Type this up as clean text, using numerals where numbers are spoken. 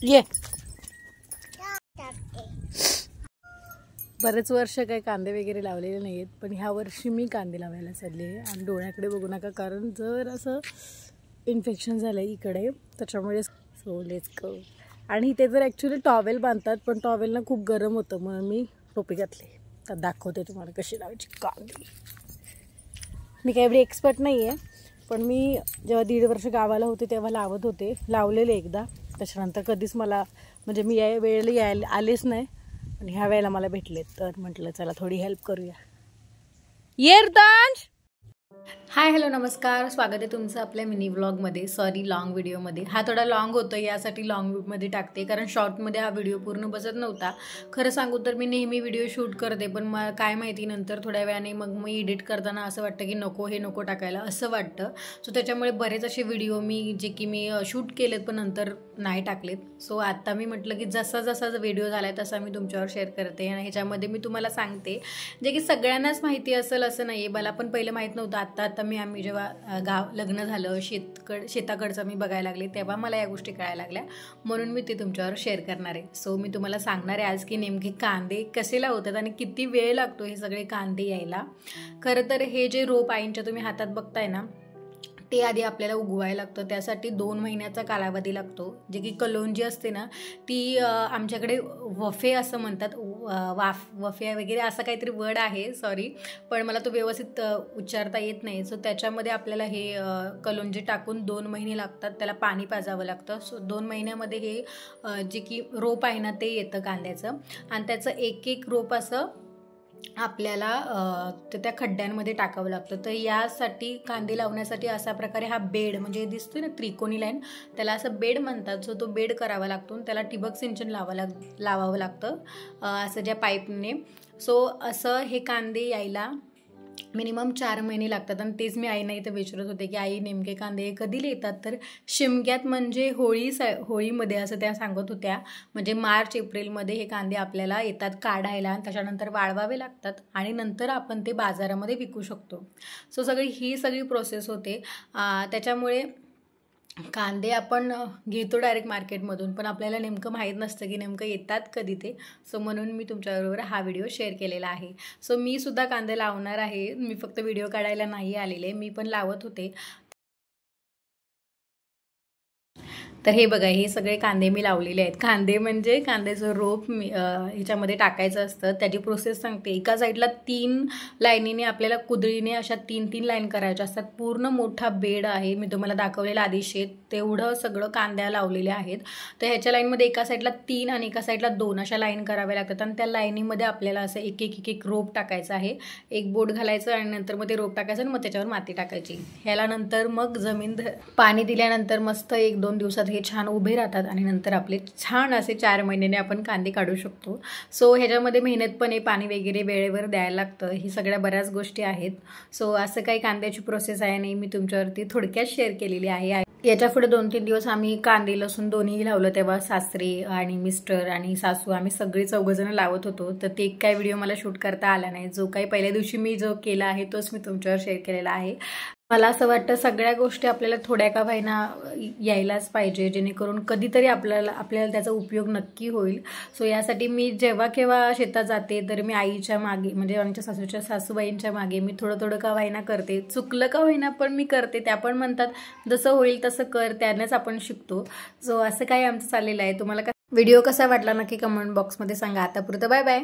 ये बरेच वर्ष काही कांदे वगैरे लावलेले नाही आहेत, पण ह्या वर्षी मी कांदे लावायला चालले आहे. आणि डोळ्याकडे बघू नका, कारण जर असं इन्फेक्शन झालं आहे इकडे, त्याच्यामुळे सो लेट्स गो. आणि इथे जर ॲक्च्युली टॉवेल बांधतात, पण टॉवेलनं खूप गरम होतं, म्हणून मी टोपी घातली. तर दाखवते तुम्हाला कशी लावायची कांदे. मी काही एवढी एक्सपर्ट नाही आहे, पण मी जेव्हा 1.5 वर्ष गावाला होते तेव्हा लावत होते, लावलेले एकदा. त्याच्यानंतर कधीच मला म्हणजे मी या वेळेला आलेच नाही, आणि ह्या वेळेला मला भेटलेत, तर म्हटलं चला थोडी हेल्प करूया. येरदांश. हाय हॅलो नमस्कार, स्वागत आहे तुमचं आपल्या मिनी व्लॉगमध्ये, सॉरी लॉंग व्हिडिओमध्ये. हा थोडा लॉंग होतो, यासाठी लॉंगमध्ये टाकते, कारण शॉर्टमध्ये हा व्हिडिओ पूर्ण बसत नव्हता. खरं सांगू तर मी नेहमी व्हिडिओ शूट करते, पण मला काय माहिती नंतर थोड्या वेळाने मग मी एडिट करताना असं वाटतं की नको, हे नको टाकायला असं वाटतं. सो त्याच्यामुळे बरेच असे व्हिडिओ जे की मी शूट केलेत पण नंतर नाही टाकलेत. सो आता मी म्हटलं की जसा जसा व्हिडिओ झाला आहे तसा मी तुमच्यावर शेअर करते, आणि ह्याच्यामध्ये मी तुम्हाला सांगते जे की सगळ्यांनाच माहिती असेल असं नाही आहे. मला पण पहिलं माहीत नव्हतं. आता आम्ही जेव्हा लग्न झालं, शेताकडचं मी बघायला लागले, तेव्हा मला या गोष्टी कळायला लागल्या, म्हणून मी ते तुमच्यावर शेअर करणार आहे. सो मी तुम्हाला सांगणार आहे आज की नेमके कांदे कसे लावतात आणि किती वेळ लागतो हे सगळे कांदे यायला. खरं तर हे जे रोप आईंच्या तुम्ही हातात बघताय ना, ते आधी आपल्याला उगवायला लागतं. त्यासाठी 2 महिन्याचा कालावधी लागतो. जे की कलोंजी असते ना, ती आमच्याकडे वफे असं म्हणतात, वफे वगैरे असं काहीतरी वर्ड आहे, सॉरी, पण मला तो व्यवस्थित उच्चारता येत नाही. सो त्याच्यामध्ये आपल्याला हे कलोंजी टाकून 2 महिने लागतात, त्याला पाणी पाजावं लागतं. सो 2 महिन्यामध्ये हे जे की रोप आहे ना ते येतं कांद्याचं, आणि त्याचं एक रोप असं आपल्याला त्या खड्ड्यांमध्ये टाकावं लागतं. तर यासाठी कांदे लावण्यासाठी अशा प्रकारे हा बेड, म्हणजे दिसतोय ना त्रिकोणी लाईन, त्याला असं बेड म्हणतात. सो तो बेड करावा लागतो, त्याला ठिबक सिंचन लावावं लागतं असं ज्या पाईपने. सो असं हे कांदे यायला मिनिमम 4 महिने लागतात. आणि तेच मी आईना इथं विचारत होते की आई नेमके कांदे कधी येतात, तर शिमग्यात म्हणजे होळीमध्ये असं त्या सांगत होत्या. म्हणजे मार्च एप्रिलमध्ये हे कांदे आपल्याला येतात काढायला, आणि त्याच्यानंतर वाळवावे लागतात, आणि नंतर आपण ते बाजारामध्ये विकू शकतो. सो ही सगळी प्रोसेस होते. त्याच्यामुळे कांदे आपण घेतो डायरेक्ट मार्केटमधून, पण आपल्याला नेमकं माहीत नसतं की नेमकं येतात कधी ते. सो म्हणून मी तुमच्याबरोबर हा व्हिडिओ शेअर केलेला आहे. सो मी सुद्धा कांदे लावणार आहे. मी फक्त व्हिडिओ काढायला नाही आलेले, मी पण लावत होते. तर हे बघा, हे सगळे कांदे मी लावलेले आहेत. कांदे म्हणजे कांद्याचं रोप ह्याच्यामध्ये टाकायचं असतं. त्याची प्रोसेस सांगते. एका साईडला 3 लाईनीने आपल्याला कुदळीने अशा 3 लाईन करायच्या असतात. पूर्ण मोठा बेड आहे, मी तुम्हाला दाखवलेला आधी शेत, तेवढं सगळं कांद्या लावलेले आहेत. तर ह्याच्या लाईनमध्ये एका साईडला 3 आणि एका साईडला 2 अशा लाईन कराव्या लागतात, आणि त्या लाईनीमध्ये आपल्याला असं एक रोप टाकायचं आहे. एक बोट घालायचं, आणि नंतर मग ते रोप टाकायचं, आणि मग त्याच्यावर माती टाकायची. ह्याला नंतर मग पाणी दिल्यानंतर मस्त 1-2 दिवसात हे छान उभे राहतात, आणि नंतर आपले छान असे 4 महिन्याने आपण कांदे काढू शकतो. सो ह्याच्यामध्ये मेहनत पण आहे, पाणी वगैरे वेळेवर द्यायला लागतं, ही सगळ्या बऱ्याच गोष्टी आहेत. सो असं काही कांद्याची प्रोसेस आहे नाही, मी तुमच्यावरती थोडक्यात शेअर केलेली आहे. याच्या पुढे 2-3 दिवस आम्ही कांदे लसूण दोन्ही लावलं, तेव्हा सासरे आणि मिस्टर आणि सासू आम्ही सगळे 4 जण लावत होतो. तर ते काही व्हिडिओ मला शूट करता आला नाही. जो काही पहिल्या दिवशी मी जो केला आहे तोच मी तुमच्यावर शेअर केलेला आहे. मला असं वाटतं सगळ्या गोष्टी आपल्याला थोड्या का व्हायना यायलाच पाहिजे, जेणेकरून कधीतरी आपल्याला त्याचा उपयोग नक्की होईल. सो यासाठी मी जेव्हा केव्हा शेतात जाते, तर मी आईच्या मागे, म्हणजे आमच्या सासूबाईंच्या मागे मी थोडं का व्हायना करते. चुकलं का व्हायना पण मी करते. त्या पण म्हणतात जसं होईल तसं कर, त्यानेच आपण शिकतो. सो असं काही आमचं चाललेलं आहे. तुम्हाला व्हिडिओ कसा वाटला नक्की कमेंट बॉक्समध्ये सांगा. आता पुरतं बाय बाय.